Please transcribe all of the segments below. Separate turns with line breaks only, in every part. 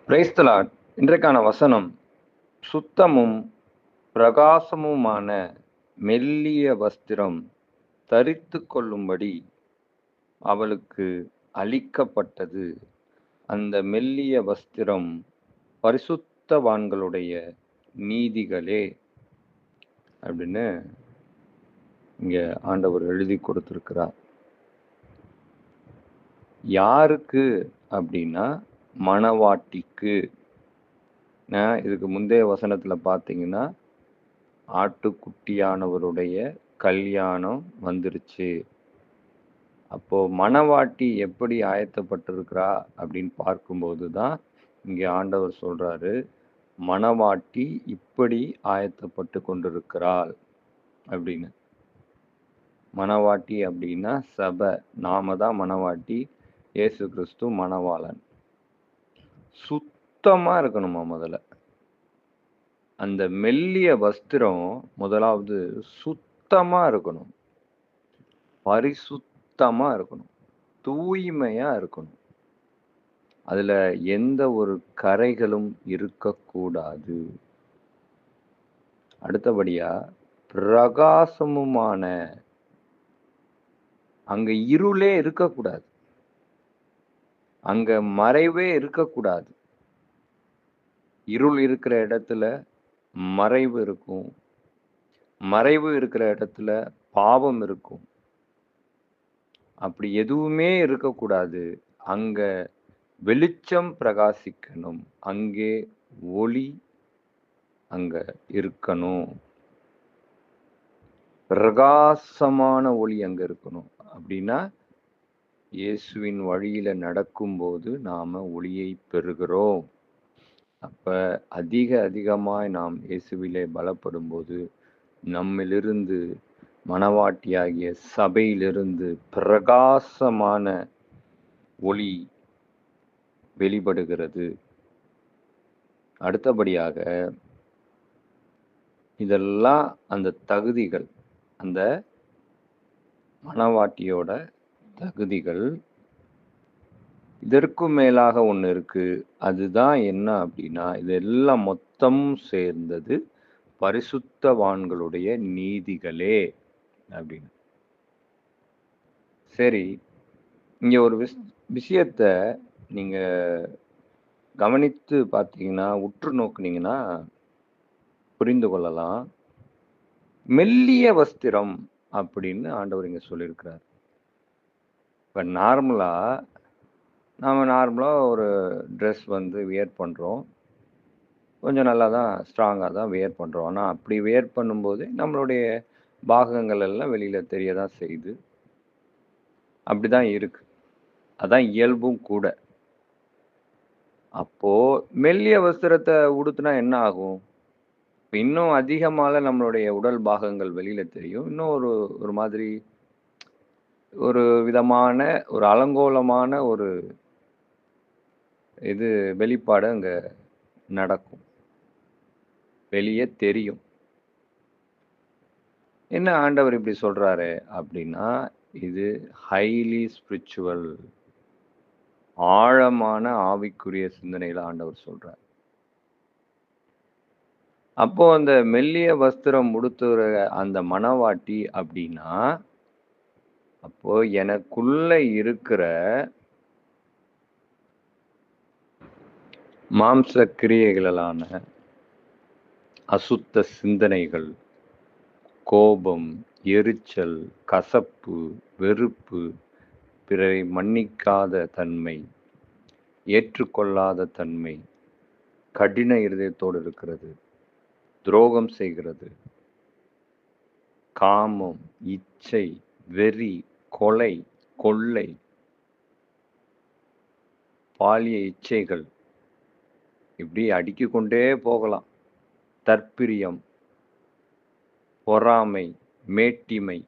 Praise the Lord. இன்றைக்கான வசனம், சுத்தமும் பிரகாசமுமான மெல்லிய வஸ்திரம் தரித்து கொள்ளும்படி அவளுக்கு அளிக்கப்பட்டது. அந்த மெல்லிய வஸ்திரம் பரிசுத்தவான்களுடைய நீதிகளே அப்படின்னு இங்க ஆண்டவர் எழுதி கொடுத்திருக்கிறார். யாருக்கு அப்படின்னா மணவாட்டிக்கு. இதுக்கு முந்தைய வசனத்துல பாத்தீங்கன்னா ஆட்டுக்குட்டியானவருடைய கல்யாணம் வந்துருச்சு. அப்போ மணவாட்டி எப்படி ஆயத்தப்பட்டிருக்கிறா அப்படின்னு பார்க்கும்போதுதான் இங்க ஆண்டவர் சொல்றாரு, மணவாட்டி இப்படி ஆயத்தப்பட்டு கொண்டிருக்கிறாள் அப்படின்னு. மணவாட்டி அப்படின்னா சபை, நாம தான் மணவாட்டி, இயேசு கிறிஸ்து மணவாளன். சுத்தமா இருக்கணுமா முதல்ல. அந்த மெல்லிய வஸ்திரம் முதலாவது சுத்தமா இருக்கணும், பரிசுத்தமா இருக்கணும், தூய்மையா இருக்கணும். அதுல எந்த ஒரு கரைகளும் இருக்கக்கூடாது. அடுத்தபடியா பிரகாசமுமான, அங்க இருளே இருக்கக்கூடாது, அங்க மறைவே இருக்கக்கூடாது. இருள் இருக்கிற இடத்துல மறைவு இருக்கும், மறைவு இருக்கிற இடத்துல பாவம் இருக்கும். அப்படி எதுவுமே இருக்கக்கூடாது. அங்க வெளிச்சம் பிரகாசிக்கணும், அங்கே ஒளி அங்க இருக்கணும், பிரகாசமான ஒளி அங்க இருக்கணும். அப்படின்னா இயேசுவின் வழியில நடக்கும்போது நாம ஒளியை பெறுகிறோம். அப்ப அதிகமாய் நாம் இயேசுவிலே பலப்படும் போது நம்மிலிருந்து, மணவாட்டியாகிய சபையிலிருந்து பிரகாசமான ஒளி வெளிப்படுகிறது. அடுத்தபடியாக இதெல்லாம் அந்த தகுதிகள், அந்த மணவாட்டியோட தகுதிகள். இதற்கும் மேலாக ஒண்ணு இருக்கு. அதுதான் என்ன அப்படின்னா, இதெல்லாம் மொத்தமும் சேர்ந்தது பரிசுத்தவான்களுடைய நீதிகளே அப்படின்னு. சரி, இங்க ஒரு விஷயத்த நீங்க கவனித்து பார்த்தீங்கன்னா, உற்று நோக்குனீங்கன்னா புரிந்து கொள்ளலாம். மெல்லிய வஸ்திரம் அப்படின்னு ஆண்டவர் இங்க சொல்லியிருக்கிறார். இப்ப நார்மலா ஒரு ட்ரெஸ் வந்து வியர் பண்றோம். கொஞ்சம் நல்லா தான், ஸ்ட்ராங்கா தான் வியர் பண்றோம். ஆனா அப்படி வியர் பண்ணும்போது நம்மளுடைய பாகங்கள் எல்லாம் வெளியில தெரியதான் செய்யுது. அப்படிதான் இருக்கு. அதான் இயல்பும் கூட. அப்போ மெல்லிய வஸ்திரத்தை உடுத்தினா என்ன ஆகும்? இன்னும் அதிகமால நம்மளுடைய உடல் பாகங்கள் வெளியில தெரியும். இன்னும் ஒரு மாதிரி ஒரு விதமான ஒரு அலங்கோலமான ஒரு வெளிப்பாடு அங்க நடக்கும், வெளியே தெரியும். என்ன ஆண்டவர் இப்படி சொல்றாரு அப்படின்னா, இது ஹைலி ஸ்பிரிச்சுவல், ஆழமான ஆவிக்குரிய சிந்தனையில ஆண்டவர் சொல்றார். அப்போ அந்த மெல்லிய வஸ்திரம் உடுத்துற அந்த மணவாட்டி அப்படின்னா, அப்போ எனக்குள்ள இருக்கிற மாம்ச கிரியைகளான அசுத்த சிந்தனைகள், கோபம், எரிச்சல், கசப்பு, வெறுப்பு, பிறரை மன்னிக்காத தன்மை, ஏற்றுக்கொள்ளாத தன்மை, கடின இருதயத்தோடு இருக்கிறது, துரோகம் செய்கிறது, காமம், இச்சை, வெறி, கொலை, கொள்ளை, பாலிய இச்சைகள், இப்படி அடுக்கிக் கொண்டே போகலாம். தற்பிரியம், பொறாமை, மேட்டிமை,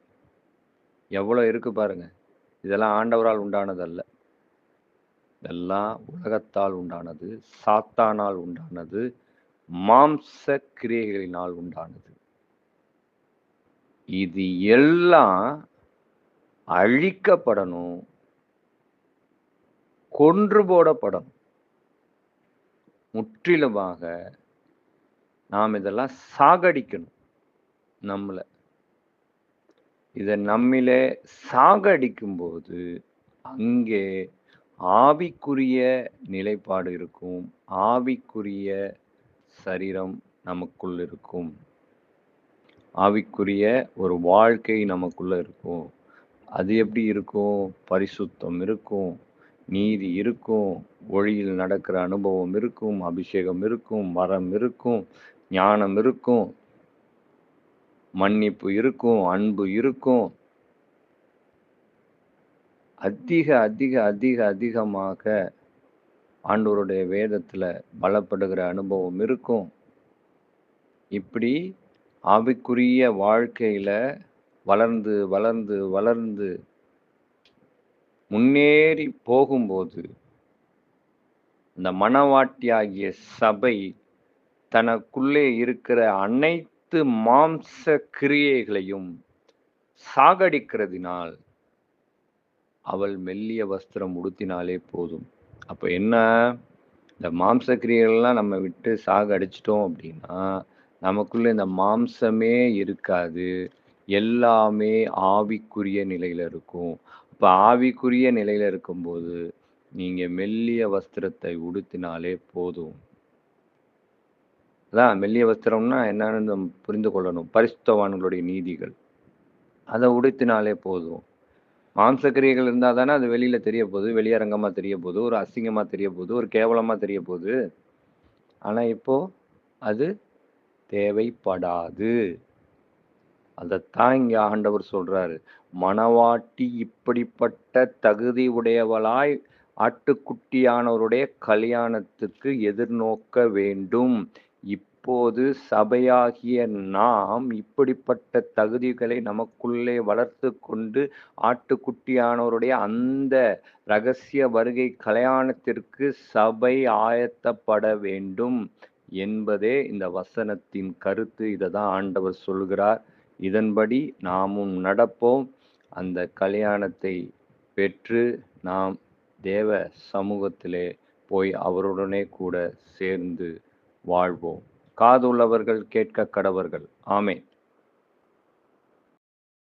எவ்வளவு இருக்கு பாருங்க. இதெல்லாம் ஆண்டவரால் உண்டானதல்ல. இதெல்லாம் உலகத்தால் உண்டானது, சாத்தானால் உண்டானது, மாம்ச கிரியைகளினால் உண்டானது. இது எல்லாம் அழிக்கப்படணும், கொன்று போடப்படணும். முற்றிலுமாக நாம் இதெல்லாம் சாகடிக்கணும் நம்மள. இத நம்மிலே சாகடிக்கும்போது, அங்கே ஆவிக்குரிய நிலைப்பாடு இருக்கும். ஆவிக்குரிய சரீரம் நமக்குள் இருக்கும். ஆவிக்குரிய ஒரு வாழ்க்கை நமக்குள்ள இருக்கும். அது எப்படி இருக்கும்? பரிசுத்தம் இருக்கும், நீதி இருக்கும், ஒளியில் நடக்கிற அனுபவம் இருக்கும், அபிஷேகம் இருக்கும், வரம் இருக்கும், ஞானம் இருக்கும், மன்னிப்பு இருக்கும், அன்பு இருக்கும். அதிகமாக ஆண்டவருடைய வேதத்துல பலப்படுகிற அனுபவம் இருக்கும். இப்படி ஆவிக்குரிய வாழ்க்கையில வளர்ந்து வளர்ந்து வளர்ந்து முன்னேறி போகும்போது, இந்த மணவாட்டியாகிய சபை தனக்குள்ளே இருக்கிற அனைத்து மாம்ச கிரியைகளையும் சாகடிக்கிறதினால் அவள் மெல்லிய வஸ்திரம் உடுத்தினாலே போதும். அப்ப என்ன? இந்த மாம்ச கிரியைகள்லாம் நம்ம விட்டு சாகடிச்சிட்டோம் அப்படின்னா, நமக்குள்ள இந்த மாம்சமே இருக்காது. எல்லாமே ஆவிக்குரிய நிலையில இருக்கும். அப்ப ஆவிக்குரிய நிலையில இருக்கும்போது, நீங்க மெல்லிய வஸ்திரத்தை உடுத்தினாலே போதும். அதான் மெல்லிய வஸ்திரம்னா என்னன்னு நம்ம புரிந்து கொள்ளணும். பரிசுத்தவான்களுடைய நீதிகள். அத உடுத்தினாலே போதும். மாம்ச கிரியைகள் இருந்தா தானே அது வெளியில தெரிய போகுது. வெளியரங்கமா தெரிய போகுது. ஒரு அசிங்கமா தெரிய போகுது. ஒரு கேவலமா தெரிய போகுது. ஆனா இப்போ அது தேவைப்படாது. அதத்தான் இங்க ஆண்டவர் சொல்றாரு. மணவாட்டி இப்படிப்பட்ட தகுதி உடையவளாய் ஆட்டுக்குட்டியானவருடைய கல்யாணத்துக்கு எதிர்நோக்க வேண்டும். இப்போது சபையாகிய நாம் இப்படிப்பட்ட தகுதிகளை நமக்குள்ளே வளர்த்து கொண்டு ஆட்டுக்குட்டியானவருடைய அந்த இரகசிய வருகை கல்யாணத்திற்கு சபை ஆயத்தப்பட வேண்டும் என்பதே இந்த வசனத்தின் கருத்து. இததான் ஆண்டவர் சொல்கிறார். இதன்படி நாமும் நடப்போம். அந்த கல்யாணத்தை பெற்று நாம் தேவ சமூகத்திலே போய் அவருடனே கூட சேர்ந்து வாழ்வோம். காதுள்ளவர்கள் கேட்க கடவர்கள். ஆமென்.